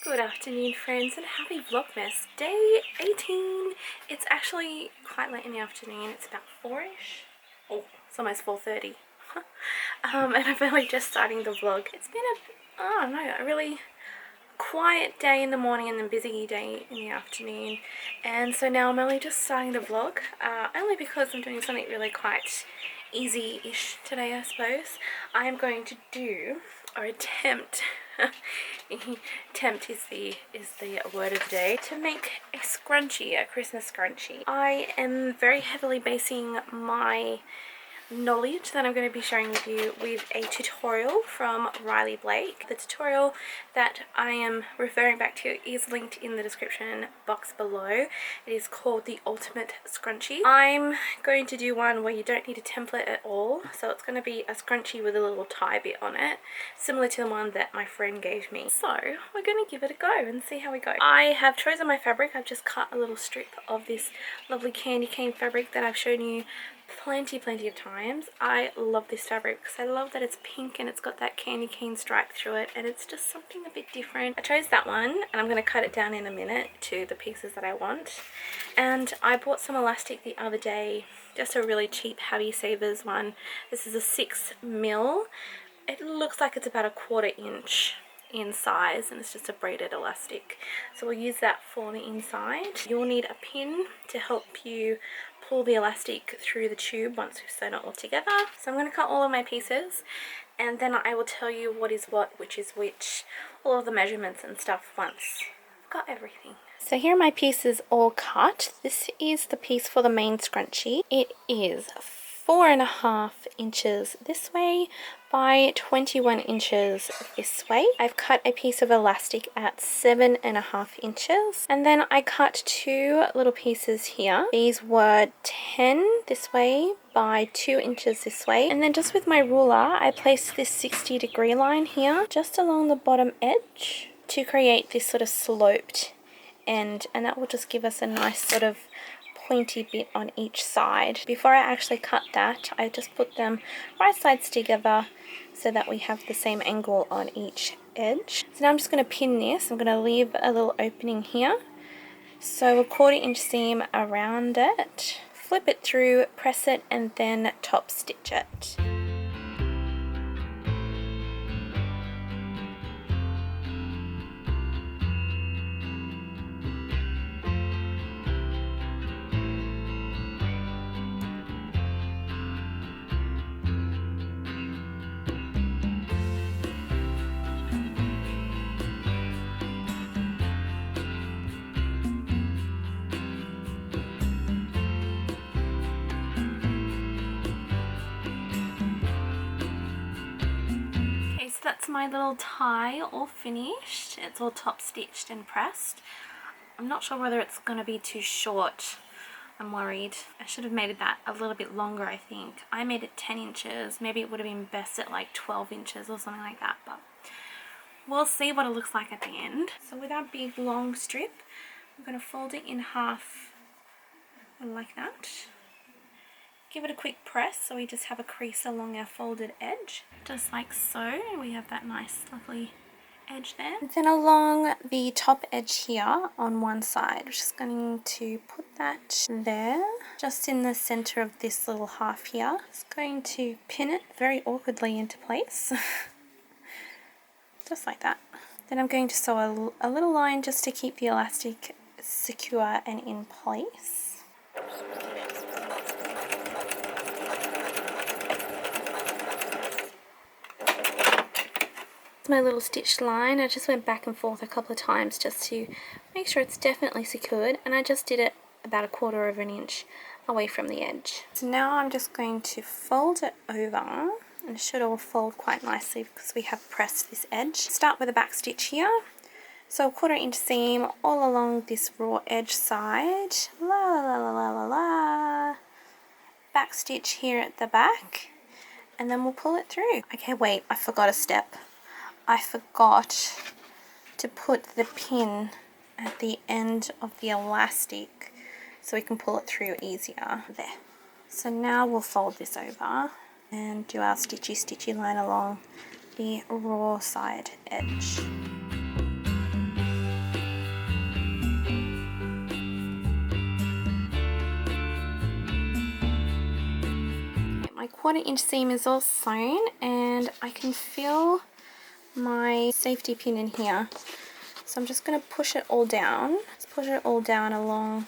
Good afternoon friends and happy Vlogmas day 18. It's actually quite late in the afternoon, it's about 4ish. Oh, it's almost 4:30. And I'm only just starting the vlog. It's been a really quiet day in the morning and a busy day in the afternoon, and so now I'm only just starting the vlog, only because I'm doing something really quite easy-ish today, I suppose. I'm going to do, or attempt, attempt is the word of the day, to make a scrunchie, a Christmas scrunchie. I am very heavily basing my knowledge that I'm going to be sharing with you with a tutorial from Riley Blake. The tutorial that I am referring back to is linked in the description box below. It is called the Ultimate Scrunchie. I'm going to do one where you don't need a template at all, so it's going to be a scrunchie with a little tie bit on it, similar to the one that my friend gave me. So we're going to give it a go and see how we go. I have chosen my fabric. I've just cut a little strip of this lovely candy cane fabric that I've shown you plenty of times. I love this fabric because I love that it's pink and it's got that candy cane stripe through it, and it's just something a bit different. I chose that one and I'm going to cut it down in a minute to the pieces that I want. And I bought some elastic the other day, just a really cheap Happy Savers one. This is a 6mm. It looks like it's about a 1/4 inch in size, and it's just a braided elastic, so we'll use that for the inside. You'll need a pin to help you pull the elastic through the tube once we've sewn it all together. So I'm going to cut all of my pieces, and then I will tell you what is what, which is which, all of the measurements and stuff once I've got everything. So here are my pieces all cut. This is the piece for the main scrunchie. It is 4.5 inches this way by 21 inches this way. I've cut a piece of elastic at 7.5 inches, and then I cut 2 little pieces here. These were 10 this way by 2 inches this way, and then just with my ruler I placed this 60-degree line here just along the bottom edge to create this sort of sloped end, and that will just give us a nice sort of pointy bit on each side. Before I actually cut that, I just put them right sides together so that we have the same angle on each edge. So now I'm just going to pin this. I'm going to leave a little opening here, so a 1/4 inch seam around it, flip it through, press it, and then top stitch it. So that's my little tie all finished. It's all top stitched and pressed. I'm not sure whether it's going to be too short. I'm worried. I should have made that a little bit longer, I think. I made it 10 inches. Maybe it would have been best at like 12 inches or something like that, but we'll see what it looks like at the end. So with our big long strip, I'm going to fold it in half like that. Give it a quick press so we just have a crease along our folded edge, just like so. We have that nice lovely edge there. And then along the top edge here on one side, we're just going to put that there, just in the center of this little half here. Just going to pin it very awkwardly into place, just like that. Then I'm going to sew a little line just to keep the elastic secure and in place. My little stitched line, I just went back and forth a couple of times just to make sure it's definitely secured, and I just did it about a 1/4 inch away from the edge. So now I'm just going to fold it over, and it should all fold quite nicely because we have pressed this edge. Start with a back stitch here, so a 1/4 inch seam all along this raw edge side, back stitch here at the back, and then we'll pull it through. Okay, wait, I forgot a step. I forgot to put the pin at the end of the elastic so we can pull it through easier. There. So now we'll fold this over and do our stitchy line along the raw side edge. 1/4" seam is all sewn, and I can feel my safety pin in here. So I'm just going to push it all down. Just push it all down along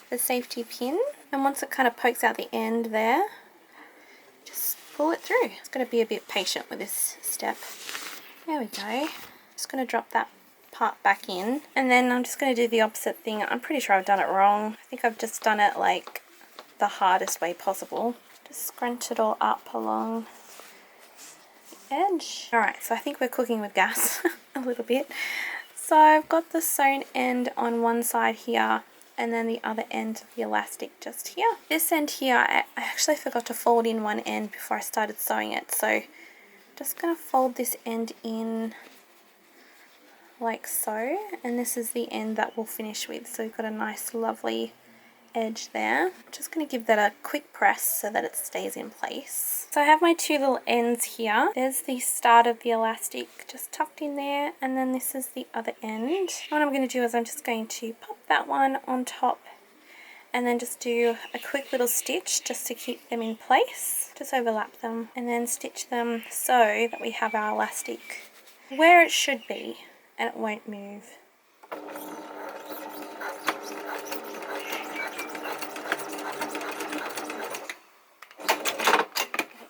the safety pin, and once it kind of pokes out the end there, just pull it through. It's going to be a bit patient with this step. There we go. Just going to drop that part back in, and then I'm just going to do the opposite thing. I'm pretty sure I've done it wrong. I think I've just done it like the hardest way possible. Just scrunch it all up along the edge. Alright, so I think we're cooking with gas a little bit. So I've got the sewn end on one side here, and then the other end of the elastic just here. This end here, I actually forgot to fold in one end before I started sewing it, so just going to fold this end in like so, and this is the end that we'll finish with. So we've got a nice lovely edge there. I'm just going to give that a quick press so that it stays in place. So I have my two little ends here. There's the start of the elastic just tucked in there, and then this is the other end. What I'm going to do is I'm just going to pop that one on top, and then just do a quick little stitch just to keep them in place. Just overlap them and then stitch them so that we have our elastic where it should be and it won't move.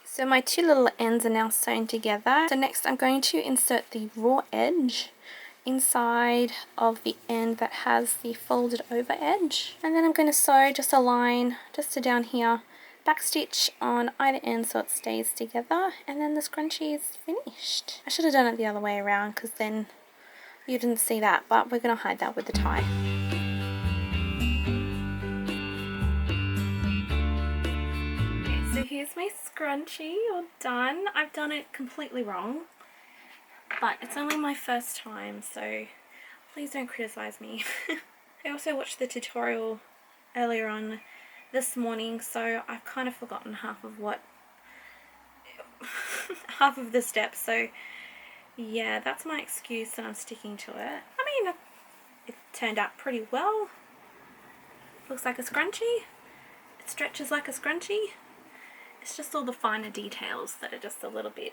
So my two little ends are now sewn together. So next I'm going to insert the raw edge inside of the end that has the folded over edge. And then I'm going to sew just a line just to down here, back stitch on either end so it stays together, and then the scrunchie is finished. I should have done it the other way around because then you didn't see that, but we're going to hide that with the tie. So here's my scrunchie all done. I've done it completely wrong, but it's only my first time, so please don't criticize me. I also watched the tutorial earlier on this morning, so I've kind of forgotten half of the steps, so yeah, that's my excuse and I'm sticking to it. I mean, it turned out pretty well. Looks like a scrunchie. It stretches like a scrunchie. It's just all the finer details that are just a little bit.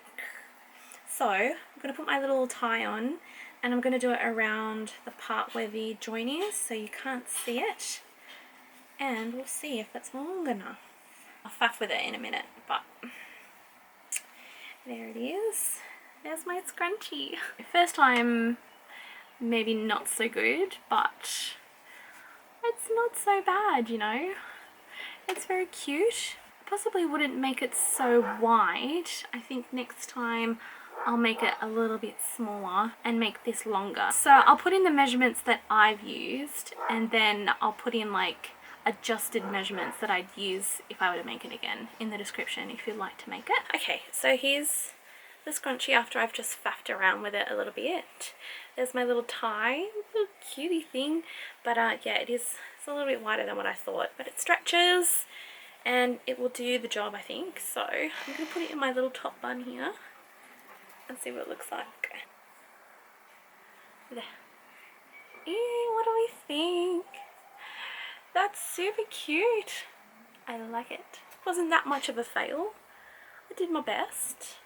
So I'm going to put my little tie on, and I'm going to do it around the part where the join is so you can't see it, and we'll see if it's long enough. I'll faff with it in a minute, but there it is. There's my scrunchie. First time maybe not so good, but it's not so bad, you know. It's very cute. Possibly wouldn't make it so wide. I think next time I'll make it a little bit smaller and make this longer. So I'll put in the measurements that I've used, and then I'll put in like adjusted measurements that I'd use if I were to make it again in the description if you'd like to make it. Okay, so here's the scrunchie after I've just faffed around with it a little bit. There's my little tie, little cutie thing, but yeah, it's a little bit wider than what I thought, but it stretches and it will do the job, I think. So I'm going to put it in my little top bun here and see what it looks like. There. Ew, what do we think? That's super cute. I like it. Wasn't that much of a fail. I did my best.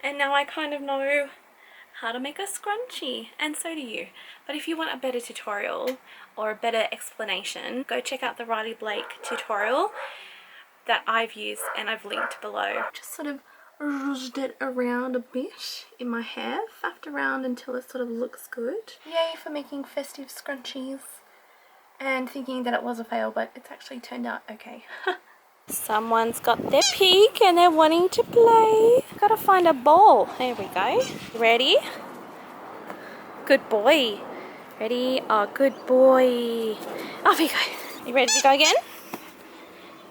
And now I kind of know how to make a scrunchie, and so do you. But if you want a better tutorial or a better explanation, go check out the Riley Blake tutorial that I've used and I've linked below. Just sort of ruzzed it around a bit in my hair, faffed around until it sort of looks good. Yay for making festive scrunchies and thinking that it was a fail, but it's actually turned out okay. Someone's got their pig and they're wanting to play. Gotta find a ball. There we go. Ready? Good boy. Ready? Oh, good boy. Off you go. You ready to go again?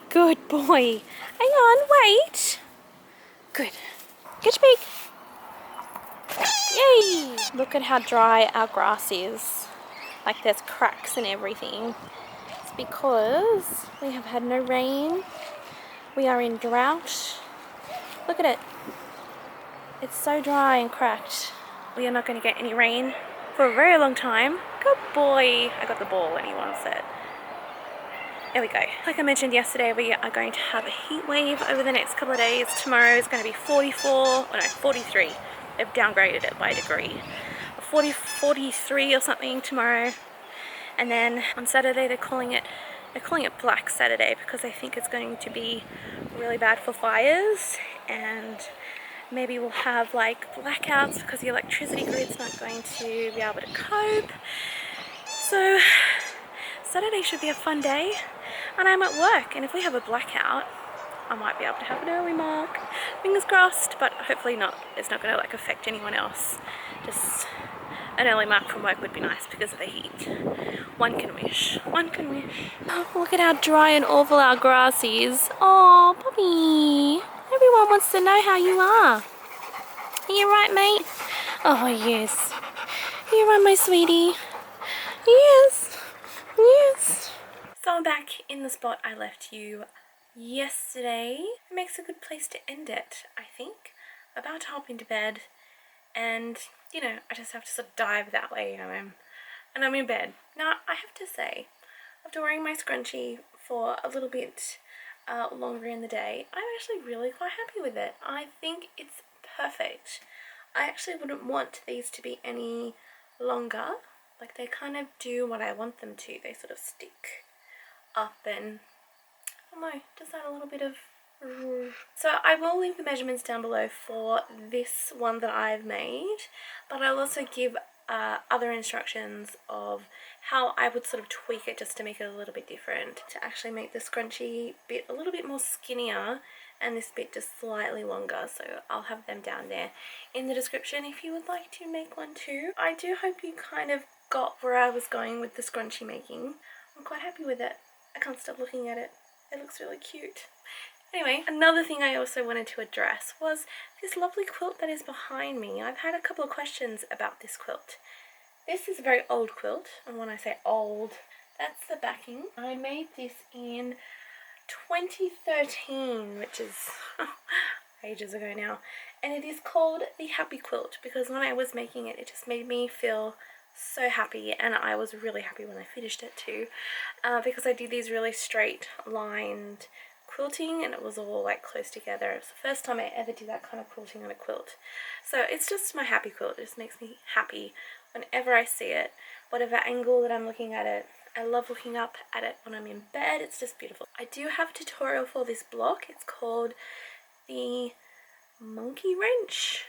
Good boy. Hang on, wait. Good. Get your pig. Yay! Look at how dry our grass is. Like there's cracks and everything. It's because we have had no rain. We are in drought. Look at it. It's so dry and cracked. We are not going to get any rain for a very long time. Good boy. I got the ball when he wants it. There we go. Like I mentioned yesterday, we are going to have a heat wave over the next couple of days. Tomorrow is going to be 44, oh no, 43. They've downgraded it by a degree. 43 or something tomorrow. And then on Saturday they're calling it Black Saturday because they think it's going to be really bad for fires, and maybe we'll have like blackouts because the electricity grid's not going to be able to cope. So Saturday should be a fun day, and I'm at work, and if we have a blackout I might be able to have an early mark. Fingers crossed, but hopefully not. It's not going to like affect anyone else. Just an early mark from work would be nice because of the heat. One can wish. One can wish. Oh, look at how dry and awful our grass is. Oh, puppy. Everyone wants to know how you are. Are you right, mate? Oh, yes. Are you right, my sweetie? Yes. Yes. So I'm back in the spot I left you yesterday. It makes a good place to end it, I think. About to hop into bed, and you know, I just have to sort of dive that way, you know, and I'm in bed. Now I have to say, after wearing my scrunchie for a little bit longer in the day, I'm actually really quite happy with it. I think it's perfect. I actually wouldn't want these to be any longer. Like, they kind of do what I want them to. They sort of stick up and, I don't know, does that a little bit of... So I will leave the measurements down below for this one that I've made, but I'll also give other instructions of how I would sort of tweak it just to make it a little bit different, to actually make the scrunchie bit a little bit more skinnier and this bit just slightly longer. So I'll have them down there in the description if you would like to make one too. I do hope you kind of got where I was going with the scrunchie making. I'm quite happy with it. I can't stop looking at it. It looks really cute. Anyway, another thing I also wanted to address was this lovely quilt that is behind me. I've had a couple of questions about this quilt. This is a very old quilt, and when I say old, that's the backing. I made this in 2013, which is ages ago now, and it is called the Happy Quilt because when I was making it, it just made me feel so happy, and I was really happy when I finished it too, because I did these really straight lined quilting and it was all like close together. It was the first time I ever did that kind of quilting on a quilt. So it's just my happy quilt. It just makes me happy whenever I see it, whatever angle that I'm looking at it. I love looking up at it when I'm in bed. It's just beautiful. I do have a tutorial for this block. It's called the Monkey Wrench.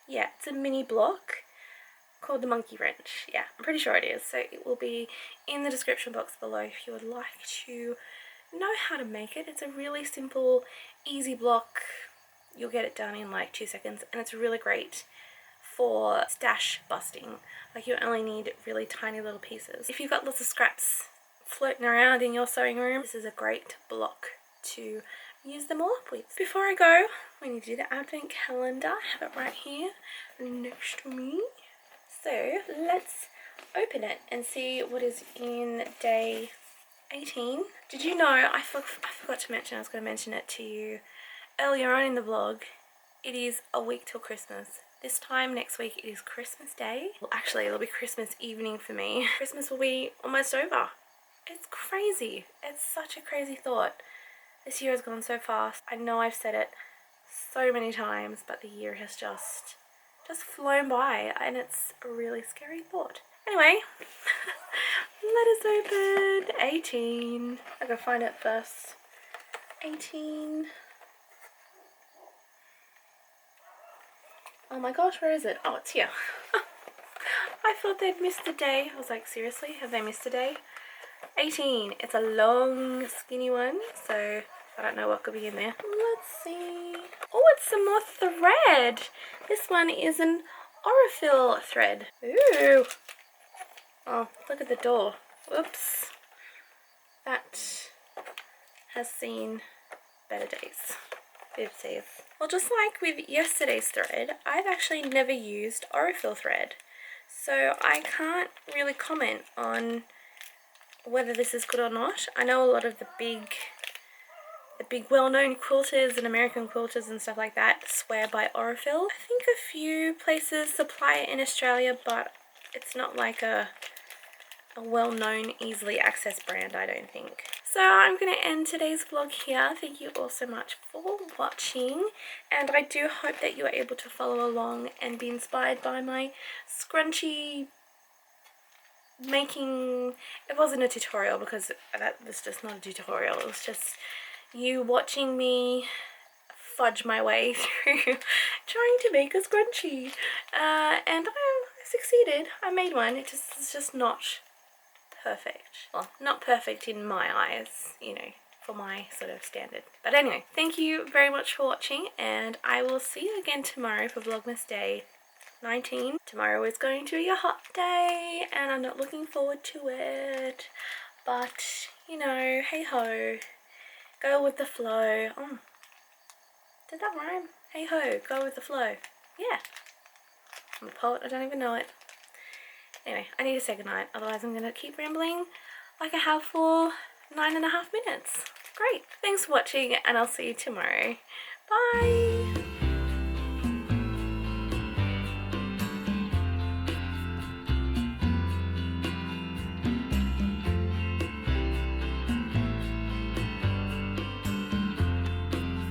Yeah, it's a mini block called the Monkey Wrench. Yeah, I'm pretty sure it is. So it will be in the description box below if you would like to know how to make it. It's a really simple, easy block. You'll get it done in like 2 seconds, and it's really great for stash busting. Like, you only need really tiny little pieces. If you've got lots of scraps floating around in your sewing room, this is a great block to use them all up with. Before I go, we need to do the advent calendar. I have it right here next to me. So let's open it and see what is in day 18. Did you know, I forgot to mention, I was going to mention it to you earlier on in the vlog, it is a week till Christmas. This time next week it is Christmas Day. Well, actually it'll be Christmas evening for me. Christmas will be almost over. It's crazy. It's such a crazy thought. This year has gone so fast. I know I've said it so many times, but the year has just flown by, and it's a really scary thought. Anyway, let us open 18. I gotta find it first. 18. Oh my gosh, where is it? Oh, it's here. I thought they'd missed a day. I was like, seriously? Have they missed a day? 18. It's a long, skinny one, so I don't know what could be in there. Let's see. Oh, it's some more thread. This one is an Aurifil thread. Ooh. Oh, look at the door. Whoops. That has seen better days. Oopsies. Well, just like with yesterday's thread, I've actually never used Aurifil thread, so I can't really comment on whether this is good or not. I know a lot of the big well-known quilters and American quilters and stuff like that swear by Aurifil. I think a few places supply it in Australia, but it's not like a well-known, easily accessed brand, I don't think. So I'm going to end today's vlog here. Thank you all so much for watching, and I do hope that you are able to follow along and be inspired by my scrunchie making. It wasn't a tutorial because that was just not a tutorial. It was just you watching me fudge my way through trying to make a scrunchie, and I succeeded. I made one. It's just not perfect. Well, not perfect in my eyes, you know, for my sort of standard. But anyway, thank you very much for watching, and I will see you again tomorrow for Vlogmas Day 19. Tomorrow is going to be a hot day, and I'm not looking forward to it. But, you know, hey ho, go with the flow. Oh, did that rhyme? Hey ho, go with the flow. Yeah, I'm a poet, I don't even know it. Anyway, I need to say goodnight, otherwise I'm going to keep rambling like I have for 9.5 minutes. Great, thanks for watching, and I'll see you tomorrow. Bye!